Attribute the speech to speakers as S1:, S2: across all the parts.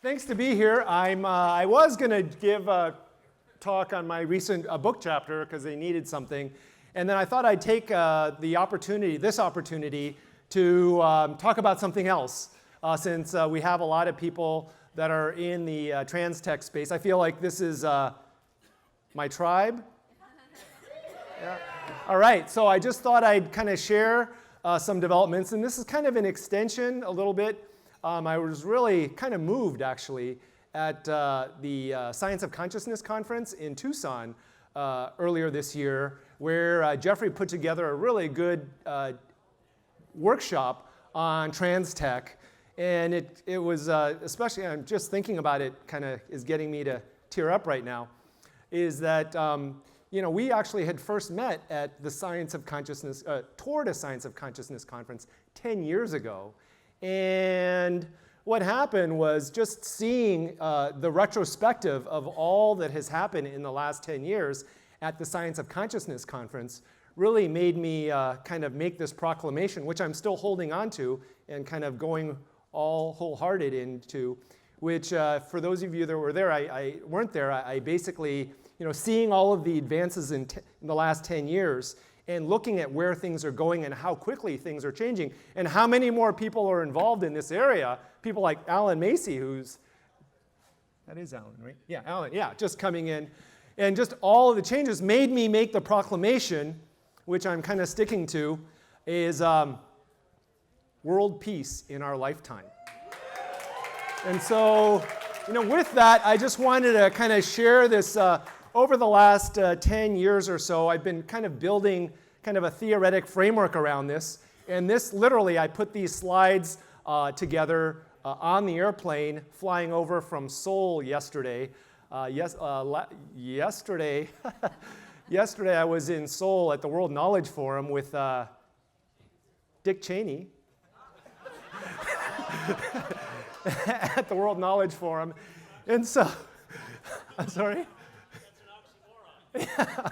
S1: Thanks to be here. I was going to give a talk on my recent book chapter because they needed something. And then I thought I'd take this opportunity to talk about something else since we have a lot of people that are in the trans tech space. I feel like this is my tribe. Yeah. All right, so I just thought I'd kind of share some developments. And this is kind of an extension a little bit. I was really kind of moved, actually, at the Science of Consciousness Conference in Tucson earlier this year, where Jeffrey put together a really good workshop on trans tech. And it was, especially, I'm just thinking about it, kind of is getting me to tear up right now, is that we actually had first met at the Science of Consciousness, toward a Science of Consciousness conference 10 years ago. And what happened was just seeing the retrospective of all that has happened in the last 10 years at the Science of Consciousness Conference really made me kind of make this proclamation, which I'm still holding on to and kind of going all wholehearted into, which for those of you that were there, I weren't there, I basically, seeing all of the advances in the last 10 years and looking at where things are going and how quickly things are changing and how many more people are involved in this area. People like Alan Macy, that is Alan, right? Yeah, Alan, yeah, just coming in. And just all of the changes made me make the proclamation, which I'm kind of sticking to, is world peace in our lifetime. And so, with that, I just wanted to kind of share this. Over the last 10 years or so, I've been kind of building kind of a theoretic framework around this. And this, literally, I put these slides together on the airplane flying over from Seoul yesterday. Yesterday I was in Seoul at the World Knowledge Forum with Dick Cheney at the World Knowledge Forum. And so, I'm sorry? Yeah.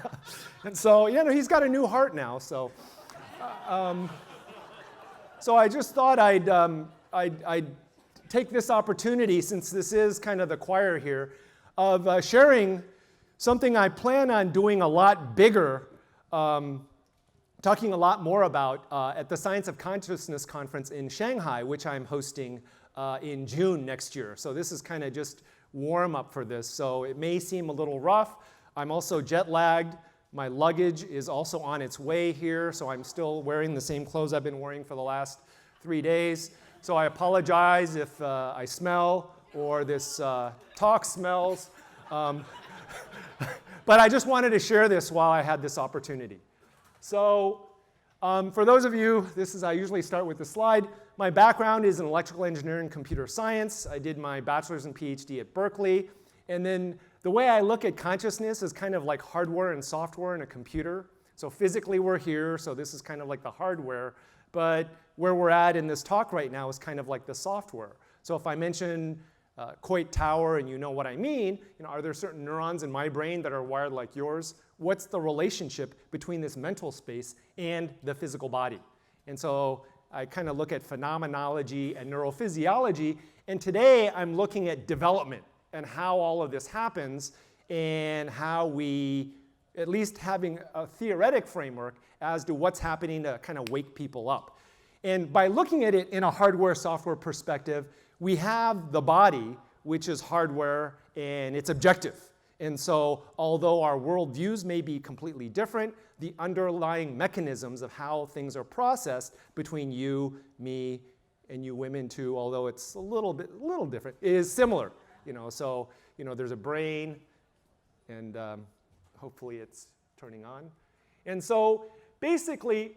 S1: And so, he's got a new heart now. So, so I just thought I'd take this opportunity, since this is kind of the choir here, of sharing something I plan on doing a lot bigger, talking a lot more about at the Science of Consciousness Conference in Shanghai, which I'm hosting in June next year. So this is kind of just warm up for this. So it may seem a little rough. I'm also jet lagged. My luggage is also on its way here, so I'm still wearing the same clothes I've been wearing for the last 3 days. So I apologize if I smell or this talk smells. But I just wanted to share this while I had this opportunity. So for those of you, I usually start with the slide. My background is in electrical engineering and computer science. I did my bachelor's and PhD at Berkeley. And then the way I look at consciousness is kind of like hardware and software in a computer. So physically we're here, so this is kind of like the hardware. But where we're at in this talk right now is kind of like the software. So if I mention Coit Tower and you know what I mean, are there certain neurons in my brain that are wired like yours? What's the relationship between this mental space and the physical body? And so I kind of look at phenomenology and neurophysiology. And today I'm looking at development and how all of this happens, and how we, at least having a theoretic framework as to what's happening to kind of wake people up. And by looking at it in a hardware-software perspective, we have the body, which is hardware, and it's objective. And so although our worldviews may be completely different, the underlying mechanisms of how things are processed between you, me, and you women too, although it's a little different, is similar. So there's a brain, and hopefully it's turning on. And so basically,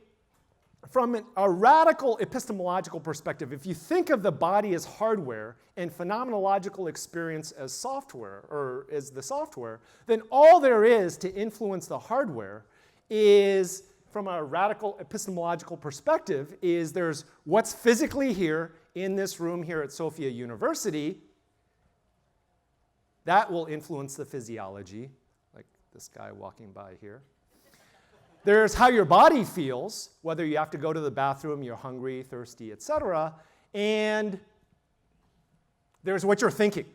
S1: from a radical epistemological perspective, if you think of the body as hardware and phenomenological experience as software, or as the software, then all there is to influence the hardware is, from a radical epistemological perspective, is there's what's physically here in this room here at Sophia University. That will influence the physiology, like this guy walking by here. There's how your body feels, whether you have to go to the bathroom, you're hungry, thirsty, etc. And there's what you're thinking.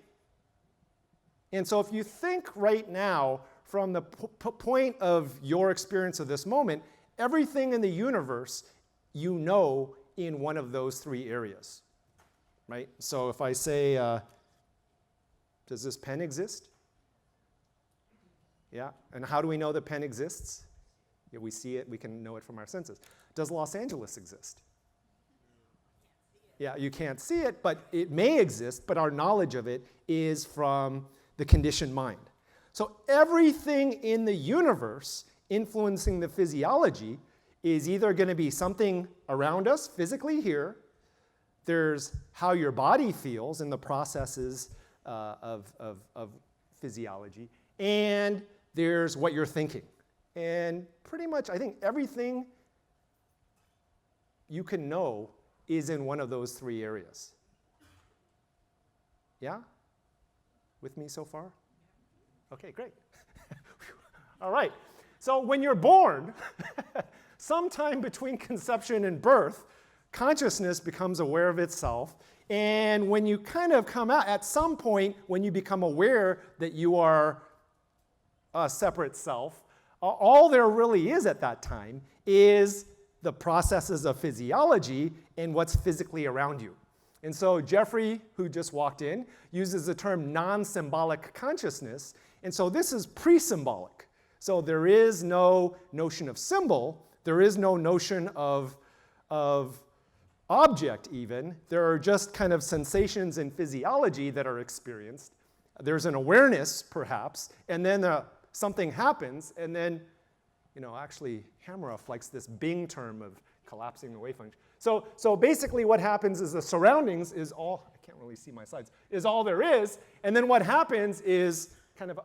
S1: And so if you think right now from the point of your experience of this moment, everything in the universe you know in one of those three areas, right? So if I say, does this pen exist? Yeah, and how do we know the pen exists? Yeah, we see it, we can know it from our senses. Does Los Angeles exist? Yeah, you can't see it, but it may exist, but our knowledge of it is from the conditioned mind. So everything in the universe influencing the physiology is either going to be something around us physically here, there's how your body feels in the processes of physiology, and there's what you're thinking. And pretty much, I think everything you can know is in one of those three areas. Yeah? With me so far? Okay, great. All right. So when you're born, sometime between conception and birth, consciousness becomes aware of itself. And when you kind of come out, at some point, when you become aware that you are a separate self, all there really is at that time is the processes of physiology and what's physically around you. And so Jeffrey, who just walked in, uses the term non-symbolic consciousness. And so this is pre-symbolic. So there is no notion of symbol. There is no notion of object even. There are just kind of sensations in physiology that are experienced. There's an awareness, perhaps, and then something happens, and then, actually, Hammerhoff likes this Bing term of collapsing the wave function. So basically what happens is the surroundings is all, I can't really see my slides, is all there is, and then what happens is kind of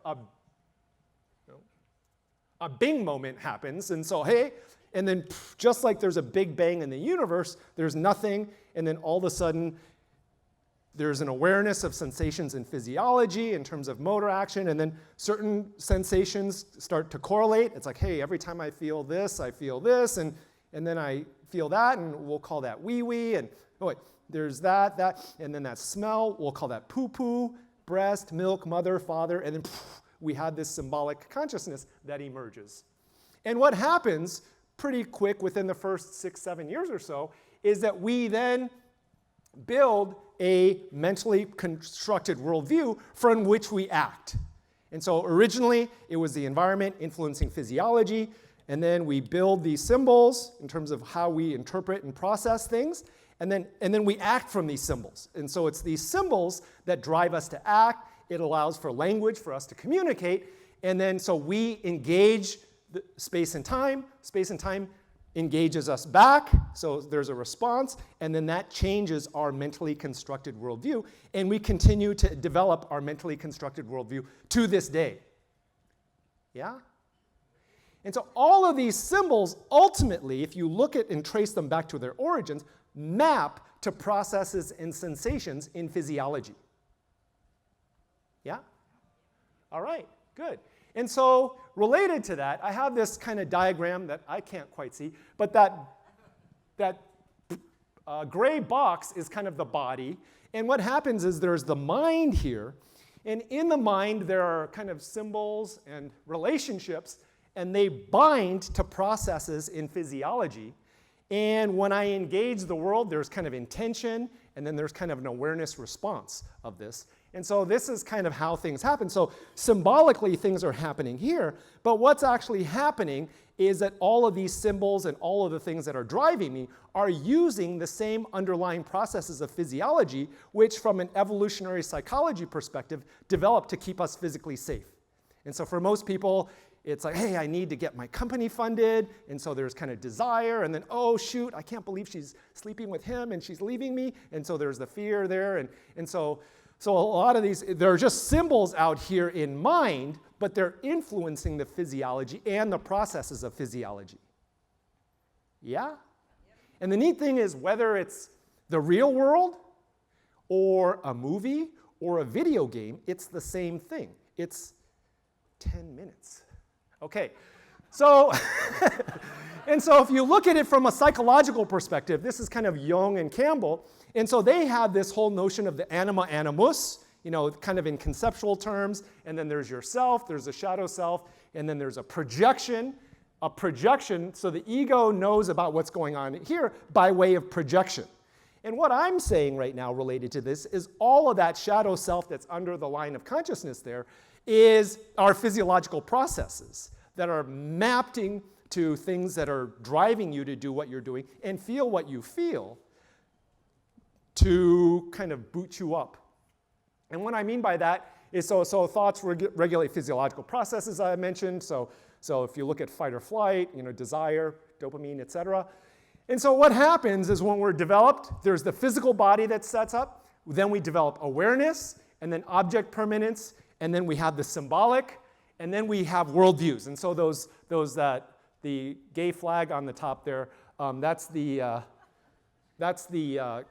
S1: a Bing moment happens, and so, hey, and then just like there's a big bang in the universe, there's nothing, and then all of a sudden, there's an awareness of sensations in physiology in terms of motor action, and then certain sensations start to correlate. It's like, hey, every time I feel this, and then I feel that, and we'll call that wee-wee, and there's that, and then that smell, we'll call that poo-poo, breast, milk, mother, father, and then we have this symbolic consciousness that emerges. And what happens pretty quick within the first 6-7 years or so is that we then build a mentally constructed worldview from which we act. And so originally, it was the environment influencing physiology, and then we build these symbols in terms of how we interpret and process things, and then we act from these symbols. And so it's these symbols that drive us to act. It allows for language for us to communicate, and then so we engage the space and time engages us back, so there's a response, and then that changes our mentally constructed worldview, and we continue to develop our mentally constructed worldview to this day. Yeah? And so all of these symbols, ultimately, if you look at and trace them back to their origins, map to processes and sensations in physiology. Yeah? All right, good. And so related to that, I have this kind of diagram that I can't quite see, but that gray box is kind of the body. And what happens is there's the mind here, and in the mind there are kind of symbols and relationships, and they bind to processes in physiology. And when I engage the world, there's kind of intention, and then there's kind of an awareness response of this. And so this is kind of how things happen. So symbolically, things are happening here, but what's actually happening is that all of these symbols and all of the things that are driving me are using the same underlying processes of physiology, which from an evolutionary psychology perspective, developed to keep us physically safe. And so for most people, it's like, hey, I need to get my company funded, and so there's kind of desire, and then, oh, shoot, I can't believe she's sleeping with him, and she's leaving me, and so there's the fear there, and so a lot of these, they're just symbols out here in mind, but they're influencing the physiology and the processes of physiology. Yeah? And the neat thing is whether it's the real world or a movie or a video game, it's the same thing. It's 10 minutes. Okay, so And so if you look at it from a psychological perspective, this is kind of Jung and Campbell, and so they have this whole notion of the anima animus, kind of in conceptual terms, and then there's yourself, there's a shadow self, and then there's a projection, so the ego knows about what's going on here by way of projection. And what I'm saying right now related to this is all of that shadow self that's under the line of consciousness there is our physiological processes that are mapping to things that are driving you to do what you're doing and feel what you feel to kind of boot you up. And what I mean by that is so thoughts regulate physiological processes I mentioned. So if you look at fight or flight, desire, dopamine, etc. And so what happens is when we're developed, there's the physical body that sets up. Then we develop awareness, and then object permanence, and then we have the symbolic, and then we have worldviews. And so the gay flag on the top there, that's the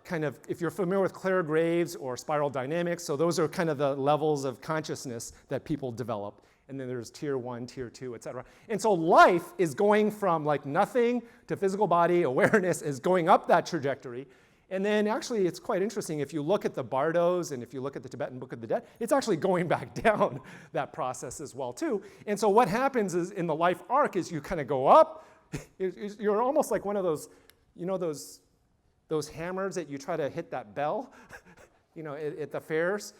S1: kind of, if you're familiar with Claire Graves or spiral dynamics, so those are kind of the levels of consciousness that people develop. And then there's tier 1, tier 2, et cetera. And so life is going from like nothing to physical body awareness is going up that trajectory. And then actually it's quite interesting, if you look at the Bardos and if you look at the Tibetan Book of the Dead, it's actually going back down that process as well too. And so what happens is in the life arc is you kind of go up, you're almost like one of those, those hammers that you try to hit that bell, at the fairs.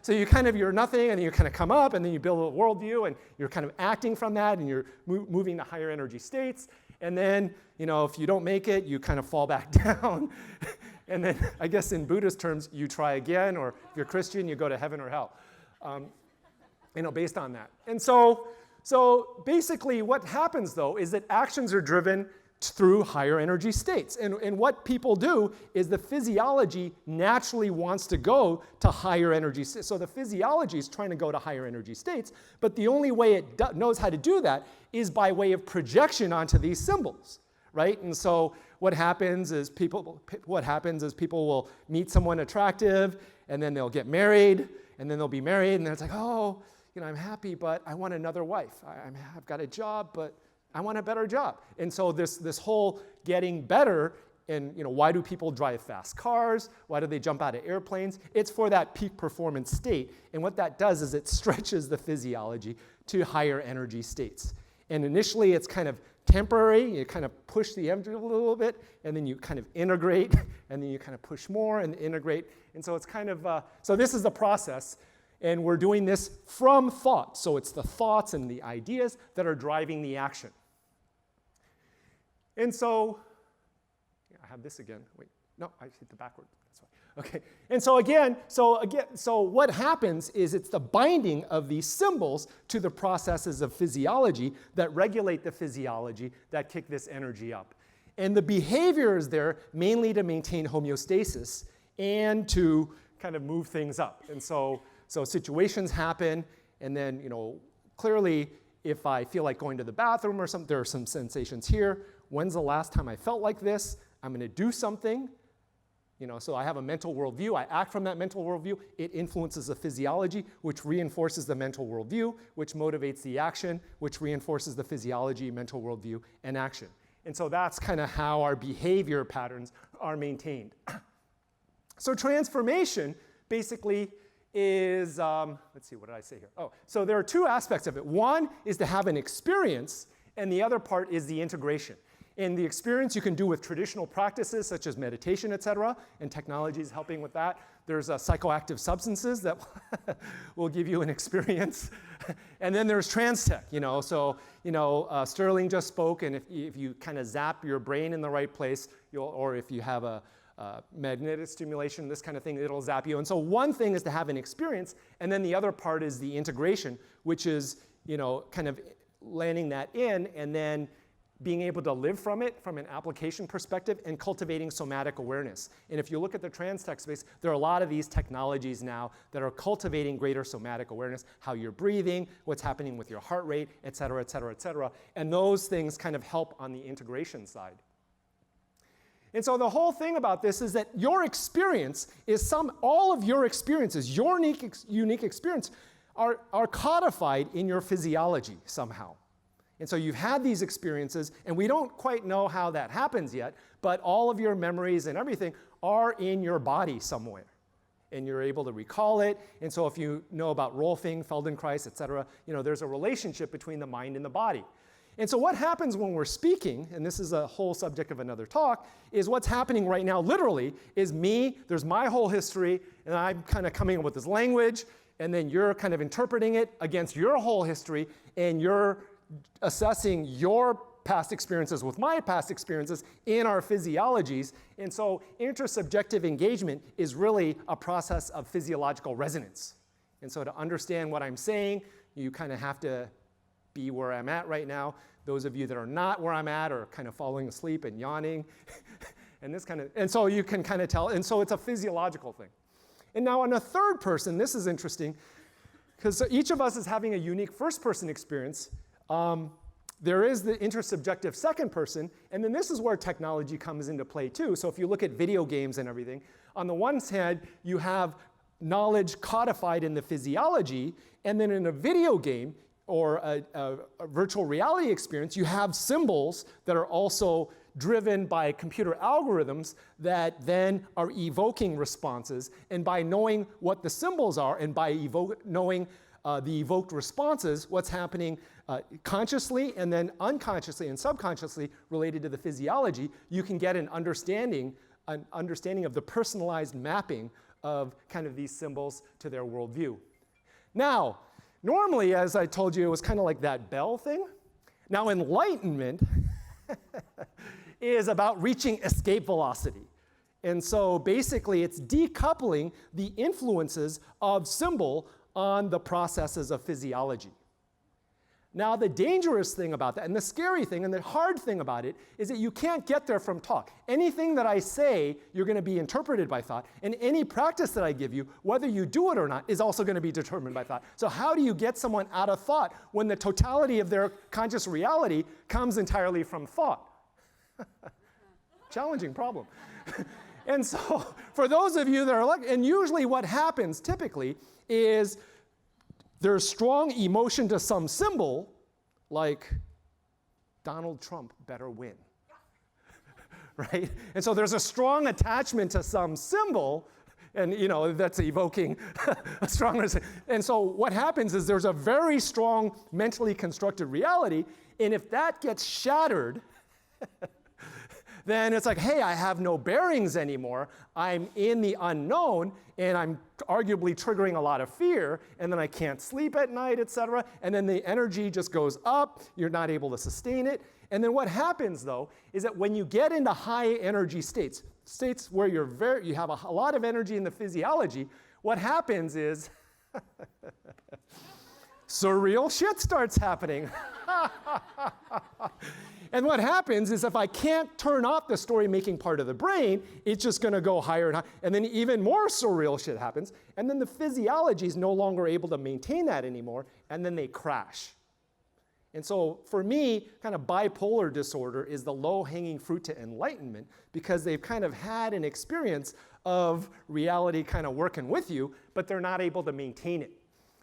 S1: So you're nothing, and you kind of come up, and then you build a worldview, and you're kind of acting from that, and you're moving to higher energy states. And then, if you don't make it, you kind of fall back down. And then, I guess in Buddhist terms, you try again, or if you're Christian, you go to heaven or hell, based on that. And so basically what happens, though, is that actions are driven through higher energy states. And what people do is the physiology naturally wants to go to higher energy states. So the physiology is trying to go to higher energy states, but the only way it knows how to do that is by way of projection onto these symbols, right? And so what happens is people will meet someone attractive, and then they'll get married, and then they'll be married, and then it's like, oh, I'm happy, but I want another wife. I've got a job, but I want a better job. And so this whole getting better, and why do people drive fast cars? Why do they jump out of airplanes? It's for that peak performance state. And what that does is it stretches the physiology to higher energy states. And initially it's kind of temporary. You kind of push the envelope a little bit, and then you kind of integrate, and then you kind of push more and integrate. And so it's kind of, so this is the process. And we're doing this from thought. So it's the thoughts and the ideas that are driving the action. And so, I have this again. Wait, no, I hit the backward. That's fine. Okay. And so what happens is it's the binding of these symbols to the processes of physiology that regulate the physiology that kick this energy up. And the behavior is there mainly to maintain homeostasis and to kind of move things up. And so situations happen, and then, clearly, if I feel like going to the bathroom or something, there are some sensations here. When's the last time I felt like this? I'm going to do something. So I have a mental worldview. I act from that mental worldview. It influences the physiology, which reinforces the mental worldview, which motivates the action, which reinforces the physiology, mental worldview, and action. And so that's kind of how our behavior patterns are maintained. So transformation basically is, let's see, what did I say here? Oh, so there are two aspects of it. One is to have an experience, and the other part is the integration. And the experience you can do with traditional practices such as meditation, et cetera, and technology is helping with that. There's psychoactive substances that will give you an experience. And then there's trans tech, Sterling just spoke, and if you kind of zap your brain in the right place, or if you have a magnetic stimulation, this kind of thing, it'll zap you. And so one thing is to have an experience, and then the other part is the integration, which is, kind of landing that in, and then being able to live from it from an application perspective and cultivating somatic awareness. And if you look at the trans tech space, there are a lot of these technologies now that are cultivating greater somatic awareness, how you're breathing, what's happening with your heart rate, et cetera, et cetera, et cetera. And those things kind of help on the integration side. And so the whole thing about this is that your experience is all of your experiences, your unique experience, are codified in your physiology somehow. And so you've had these experiences, and we don't quite know how that happens yet, but all of your memories and everything are in your body somewhere. And you're able to recall it. And so if you know about Rolfing, Feldenkrais, et cetera, there's a relationship between the mind and the body. And so what happens when we're speaking, and this is a whole subject of another talk, is what's happening right now literally is me, there's my whole history, and I'm kind of coming up with this language, and then you're kind of interpreting it against your whole history, and you're assessing your past experiences with my past experiences in our physiologies. And so intersubjective engagement is really a process of physiological resonance. And so to understand what I'm saying, you kind of have to be where I'm at right now. Those of you that are not where I'm at are kind of falling asleep and yawning. and so you can kind of tell. And so it's a physiological thing. And now in a third person, this is interesting, because each of us is having a unique first-person experience. There is the intersubjective second person, and then this is where technology comes into play too. So if you look at video games and everything, on the one hand, you have knowledge codified in the physiology, and then in a video game or a virtual reality experience, you have symbols that are also driven by computer algorithms that then are evoking responses. And by knowing what the symbols are and by knowing the evoked responses, what's happening consciously and then unconsciously and subconsciously related to the physiology, you can get an understanding of the personalized mapping of kind of these symbols to their worldview. Now, normally, as I told you, it was kind of like that bell thing. Now, enlightenment is about reaching escape velocity. And so basically, it's decoupling the influences of symbol on the processes of physiology. Now, the dangerous thing about that, and the scary thing, and the hard thing about it, is that you can't get there from talk. Anything that I say, you're going to be interpreted by thought, and any practice that I give you, whether you do it or not, is also going to be determined by thought. So how do you get someone out of thought when the totality of their conscious reality comes entirely from thought? Challenging problem. And so for those of you that are like, and usually what happens typically is there's strong emotion to some symbol, like Donald Trump better win, right? And so there's a strong attachment to some symbol, and that's evoking a strong. And so what happens is there's a very strong mentally constructed reality, and if that gets shattered, then it's like, hey, I have no bearings anymore. I'm in the unknown, and I'm arguably triggering a lot of fear, and then I can't sleep at night, et cetera. And then the energy just goes up. You're not able to sustain it. And then what happens, though, is that when you get into high energy states where you have a lot of energy in the physiology, what happens is surreal shit starts happening. And what happens is if I can't turn off the story-making part of the brain, it's just going to go higher and higher. And then even more surreal shit happens. And then the physiology is no longer able to maintain that anymore, and then they crash. And so for me, kind of bipolar disorder is the low-hanging fruit to enlightenment, because they've kind of had an experience of reality kind of working with you, but they're not able to maintain it.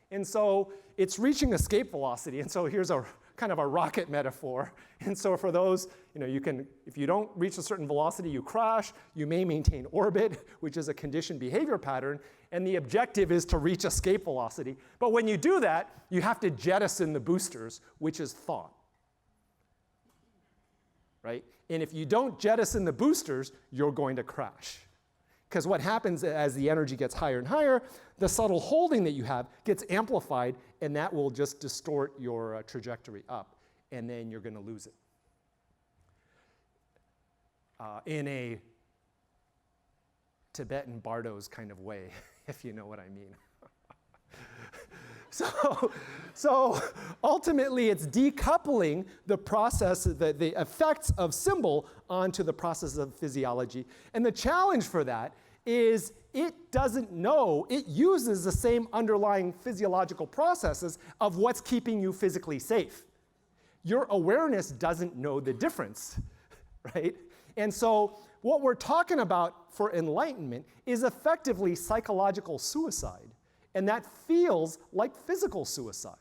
S1: And so it's reaching escape velocity. And so here's a kind of a rocket metaphor. And so for those, if you don't reach a certain velocity, you crash. You may maintain orbit, which is a conditioned behavior pattern. And the objective is to reach escape velocity. But when you do that, you have to jettison the boosters, which is thought. Right? And if you don't jettison the boosters, you're going to crash. Because what happens as the energy gets higher and higher, the subtle holding that you have gets amplified, and that will just distort your trajectory up, and then you're going to lose it. In a Tibetan Bardo's kind of way, if you know what I mean. So ultimately, it's decoupling the process, the effects of symbol onto the process of physiology. And the challenge for that is it doesn't know, it uses the same underlying physiological processes of what's keeping you physically safe. Your awareness doesn't know the difference, right? And so what we're talking about for enlightenment is effectively psychological suicide. And that feels like physical suicide.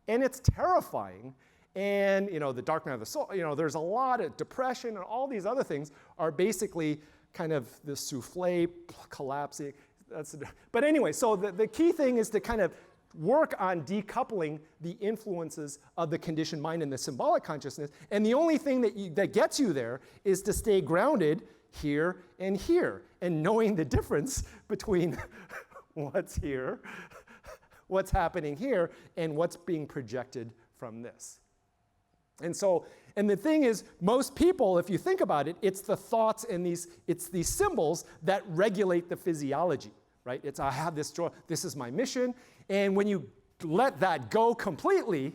S1: And it's terrifying. and the dark night of the soul, there's a lot of depression and all these other things are basically kind of the souffle collapsing. But anyway, so the key thing is to kind of work on decoupling the influences of the conditioned mind and the symbolic consciousness. And the only thing that gets you there is to stay grounded here and here, and knowing the difference between what's here, what's happening here, and what's being projected from this. And the thing is, most people, if you think about it, it's the thoughts and it's these symbols that regulate the physiology, right? It's, I have this joy, this is my mission. And when you let that go completely,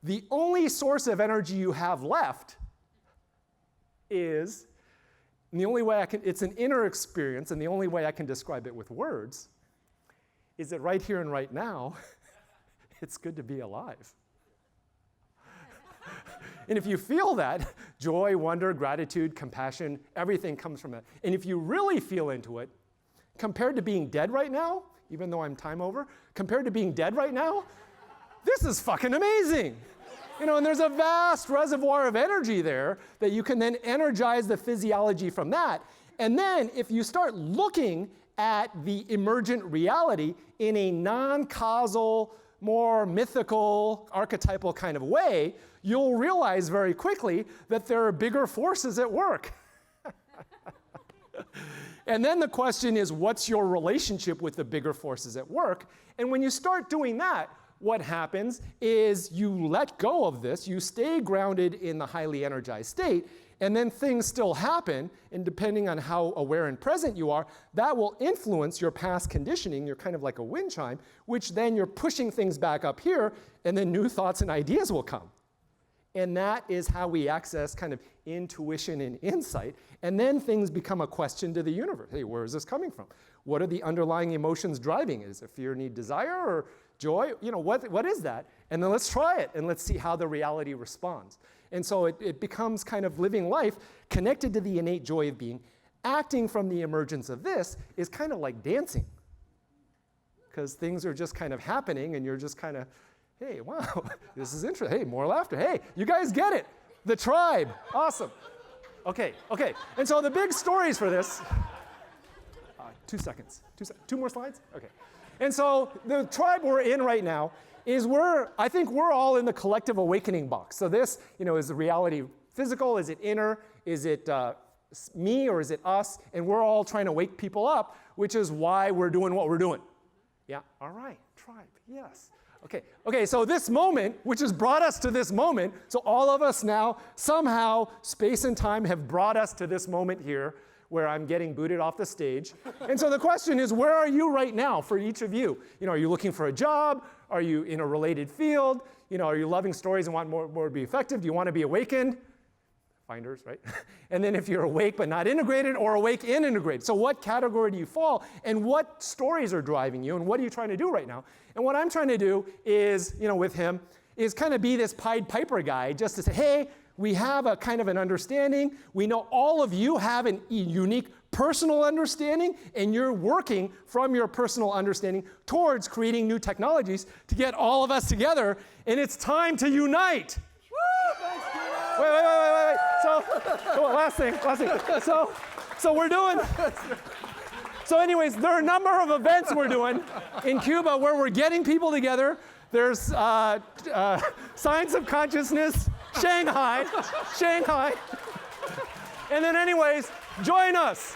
S1: the only source of energy you have left is, and the only way it's an inner experience, and the only way I can describe it with words, is that right here and right now, it's good to be alive. And if you feel that, joy, wonder, gratitude, compassion, everything comes from that. And if you really feel into it, compared to being dead right now, even though I'm time over, compared to being dead right now, this is fucking amazing. And there's a vast reservoir of energy there that you can then energize the physiology from that. And then if you start looking at the emergent reality in a non-causal, more mythical, archetypal kind of way, you'll realize very quickly that there are bigger forces at work. And then the question is, what's your relationship with the bigger forces at work? And when you start doing that, what happens is you let go of this, you stay grounded in the highly energized state, and then things still happen, and depending on how aware and present you are, that will influence your past conditioning. You're kind of like a wind chime, which then you're pushing things back up here, and then new thoughts and ideas will come. And that is how we access kind of intuition and insight. And then things become a question to the universe. Hey, where is this coming from? What are the underlying emotions driving it? Is it fear, need, desire, or joy? What is that? And then let's try it, and let's see how the reality responds. And so it becomes kind of living life connected to the innate joy of being. Acting from the emergence of this is kind of like dancing, because things are just kind of happening, and you're just kind of, hey, wow, this is interesting. Hey, more laughter. Hey, you guys get it. The tribe. Awesome. Okay. And so the big stories for this, 2 seconds. Two more slides? Okay. And so the tribe we're in right now is I think we're all in the collective awakening box. So this, is the reality physical? Is it inner? Is it me, or is it us? And we're all trying to wake people up, which is why we're doing what we're doing. Yeah, all right, tribe, yes. Okay, so this moment, which has brought us to this moment, so all of us now, somehow, space and time have brought us to this moment here, where I'm getting booted off the stage. And so the question is, where are you right now for each of you? Are you looking for a job? Are you in a related field? Are you loving stories and want more to be effective? Do you want to be awakened? Finders, right? And then if you're awake but not integrated, or awake and integrated. So what category do you fall? And what stories are driving you? And what are you trying to do right now? And what I'm trying to do is, with him, is kind of be this Pied Piper guy, just to say, hey, we have a kind of an understanding. We know all of you have a unique personal understanding, and you're working from your personal understanding towards creating new technologies to get all of us together, and it's time to unite. Woo! Wait. So, last thing. So we're doing. So anyways, there are a number of events we're doing in Cuba where we're getting people together. There's Science of Consciousness, Shanghai. And then anyways, join us.